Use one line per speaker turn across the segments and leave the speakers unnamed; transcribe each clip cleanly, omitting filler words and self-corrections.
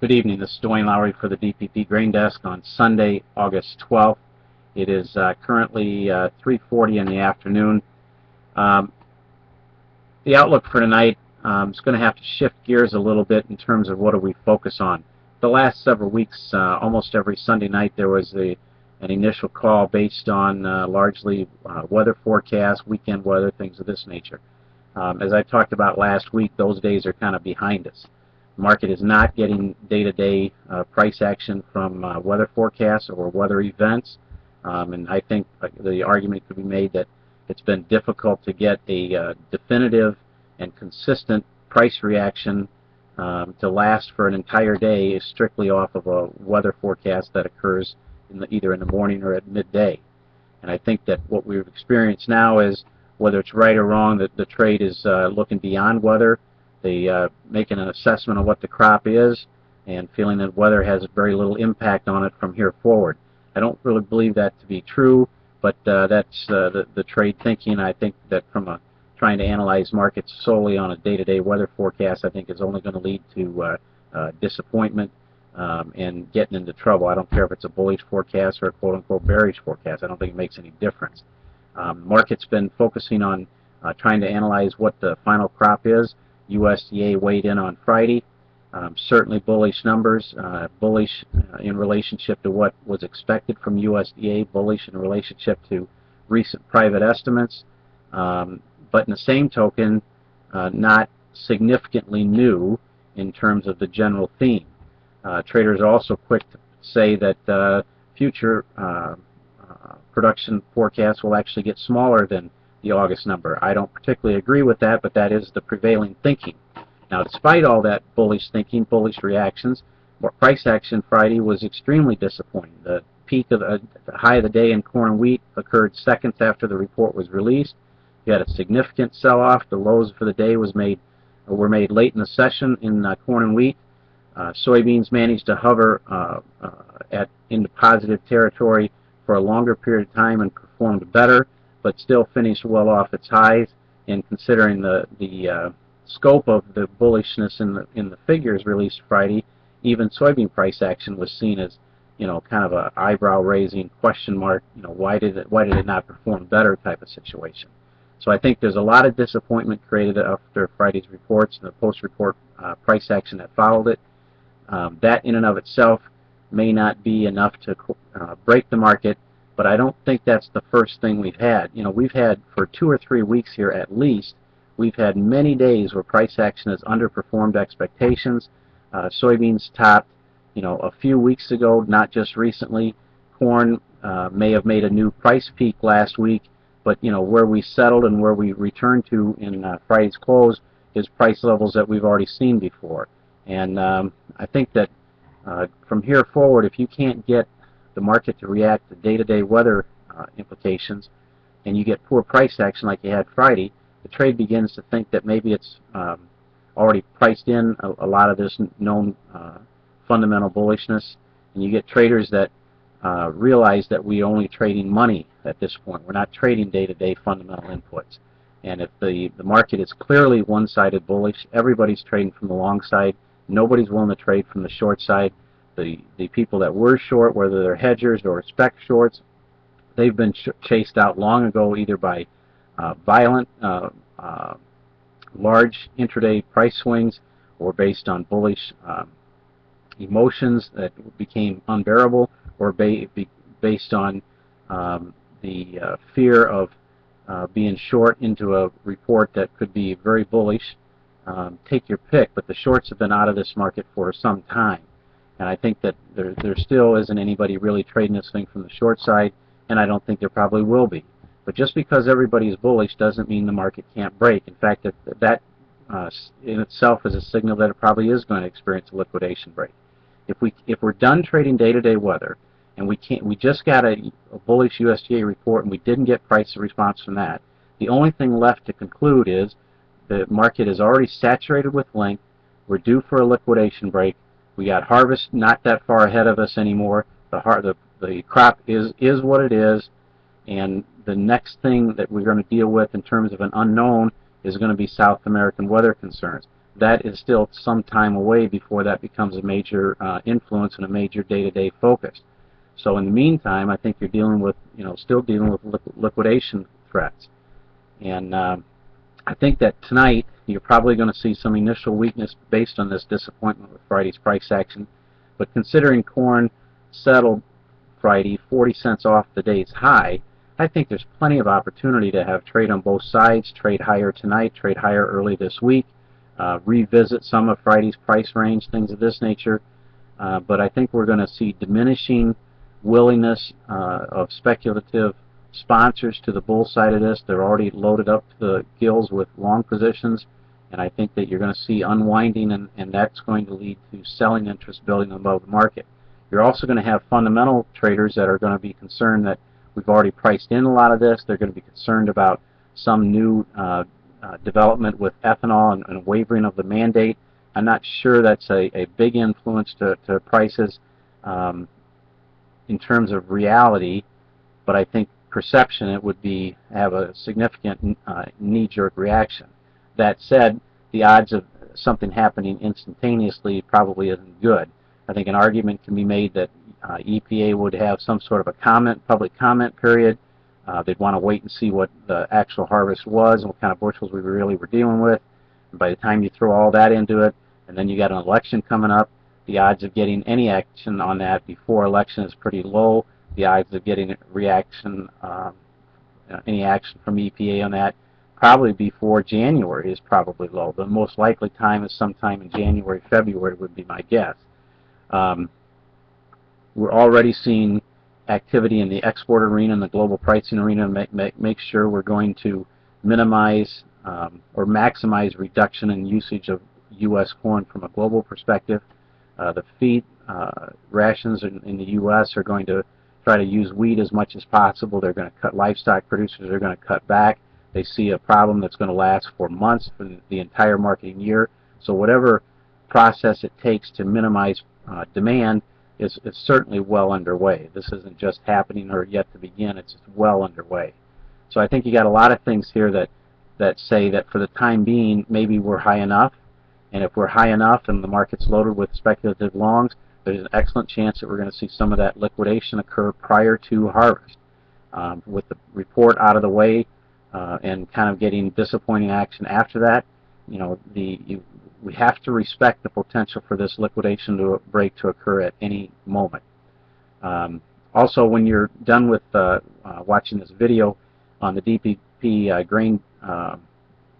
Good evening. This is Duane Lowry for the DPP Grain Desk on Sunday, August 12th. It is currently 3:40 in the afternoon. Um, the outlook for tonight is going to have to shift gears a little bit in terms of what do we focus on. The last several weeks, almost every Sunday night, there was an initial call based on largely weather forecasts, weekend weather, things of this nature. As I talked about last week, those days are kind of behind us. The market is not getting day-to-day price action from weather forecasts or weather events, and I think the argument could be made that it's been difficult to get a definitive and consistent price reaction to last for an entire day strictly off of a weather forecast that occurs either in the morning or at midday. And I think that what we've experienced now is, whether it's right or wrong, that the trade is looking beyond weather. They making an assessment of what the crop is and feeling that weather has very little impact on it from here forward. I don't really believe that to be true, but that's the trade thinking. I think that from trying to analyze markets solely on a day-to-day weather forecast, I think is only going to lead to disappointment and getting into trouble. I don't care if it's a bullish forecast or a quote-unquote bearish forecast. I don't think it makes any difference. Market's been focusing on trying to analyze what the final crop is. USDA weighed in on Friday. Certainly bullish numbers, bullish in relationship to what was expected from USDA, bullish in relationship to recent private estimates, but in the same token, not significantly new in terms of the general theme. Traders are also quick to say that future production forecasts will actually get smaller than the August number. I don't particularly agree with that, but that is the prevailing thinking. Now, despite all that bullish thinking, bullish reactions, price action Friday was extremely disappointing. The peak of the high of the day in corn and wheat occurred seconds after the report was released. You had a significant sell-off. The lows for the day were made late in the session in corn and wheat. Soybeans managed to hover into positive territory for a longer period of time and performed better, but still finished well off its highs. And considering the scope of the bullishness in the figures released Friday, even soybean price action was seen as, kind of a eyebrow-raising question mark. Why did it not perform better type of situation? So I think there's a lot of disappointment created after Friday's reports and the post-report price action that followed it. That in and of itself may not be enough to break the market, but I don't think that's the first thing we've had. We've had for 2 or 3 weeks here at least, we've had many days where price action has underperformed expectations. Soybeans topped, a few weeks ago, not just recently. Corn may have made a new price peak last week, but where we settled and where we returned to in Friday's close is price levels that we've already seen before. And I think that from here forward, if you can't get the market to react to day-to-day weather implications, and you get poor price action like you had Friday, the trade begins to think that maybe it's already priced in a lot of this known fundamental bullishness, and you get traders that realize that we're only trading money at this point. We're not trading day-to-day fundamental inputs. And if the market is clearly one-sided bullish, everybody's trading from the long side. Nobody's willing to trade from the short side. The people that were short, whether they're hedgers or spec shorts, they've been chased out long ago, either by violent, large intraday price swings or based on bullish emotions that became unbearable, or based on the fear of being short into a report that could be very bullish. Take your pick, but the shorts have been out of this market for some time. And I think that there still isn't anybody really trading this thing from the short side, and I don't think there probably will be. But just because everybody's bullish doesn't mean the market can't break. In fact, that in itself is a signal that it probably is going to experience a liquidation break. If we're done trading day-to-day weather, and we just got a bullish USDA report and we didn't get price response from that, the only thing left to conclude is the market is already saturated with length. We're due for a liquidation break. We got harvest not that far ahead of us anymore. The crop is what it is, and the next thing that we're going to deal with in terms of an unknown is going to be South American weather concerns. that is still some time away before that becomes a major influence and a major day-to-day focus. So in the meantime, I think you're dealing with, still dealing with liquidation threats. And I think that tonight you're probably going to see some initial weakness based on this disappointment with Friday's price action. But considering corn settled Friday 40 cents off the day's high, I think there's plenty of opportunity to have trade on both sides, trade higher tonight, trade higher early this week, revisit some of Friday's price range, things of this nature. But I think we're going to see diminishing willingness of speculative sponsors to the bull side of this. They're already loaded up to the gills with long positions, and I think that you're going to see unwinding, and that's going to lead to selling interest building above the market. You're also going to have fundamental traders that are going to be concerned that we've already priced in a lot of this. They're going to be concerned about some new development with ethanol and wavering of the mandate. I'm not sure that's a big influence to prices in terms of reality, but I think perception it would be have a significant knee-jerk reaction. That said, the odds of something happening instantaneously probably isn't good. I think an argument can be made that EPA would have some sort of a public comment period. They'd want to wait and see what the actual harvest was and what kind of bushels we really were dealing with. And by the time you throw all that into it, and then you got an election coming up, the odds of getting any action on that before election is pretty low. The odds of getting any action from EPA on that probably before January is probably low. The most likely time is sometime in January, February would be my guess. We're already seeing activity in the export arena and the global pricing arena. Make sure we're going to minimize or maximize reduction in usage of U.S. corn from a global perspective. The feed rations in the U.S. are going to try to use wheat as much as possible. They're going to cut livestock producers. They're going to cut back. They see a problem that's going to last for months, for the entire marketing year. So whatever process it takes to minimize demand is certainly well underway. This isn't just happening or yet to begin. It's well underway. So I think you got a lot of things here that say that for the time being, maybe we're high enough. And if we're high enough and the market's loaded with speculative longs, there's an excellent chance that we're going to see some of that liquidation occur prior to harvest. With the report out of the way and kind of getting disappointing action after that, we have to respect the potential for this liquidation break to occur at any moment. Also, when you're done with watching this video on the DPP Grain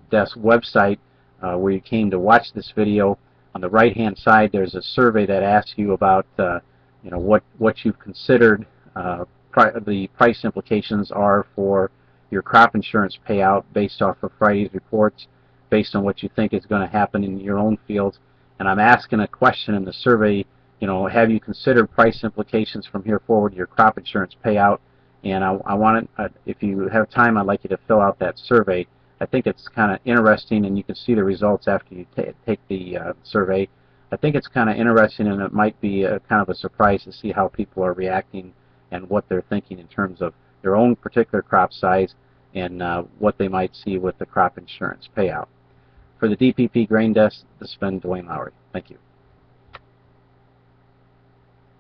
Desk website, where you came to watch this video, on the right-hand side there's a survey that asks you about what you've considered the price implications are for your crop insurance payout based off of Friday's reports, based on what you think is going to happen in your own fields. And I'm asking a question in the survey, have you considered price implications from here forward your crop insurance payout? And I want it, if you have time, I'd like you to fill out that survey. I think it's kind of interesting, and you can see the results after you take the survey. I think it's kind of interesting, and it might be kind of a surprise to see how people are reacting and what they're thinking in terms of their own particular crop size and what they might see with the crop insurance payout. For the DPP Grain Desk, this has been Duane Lowry. Thank you.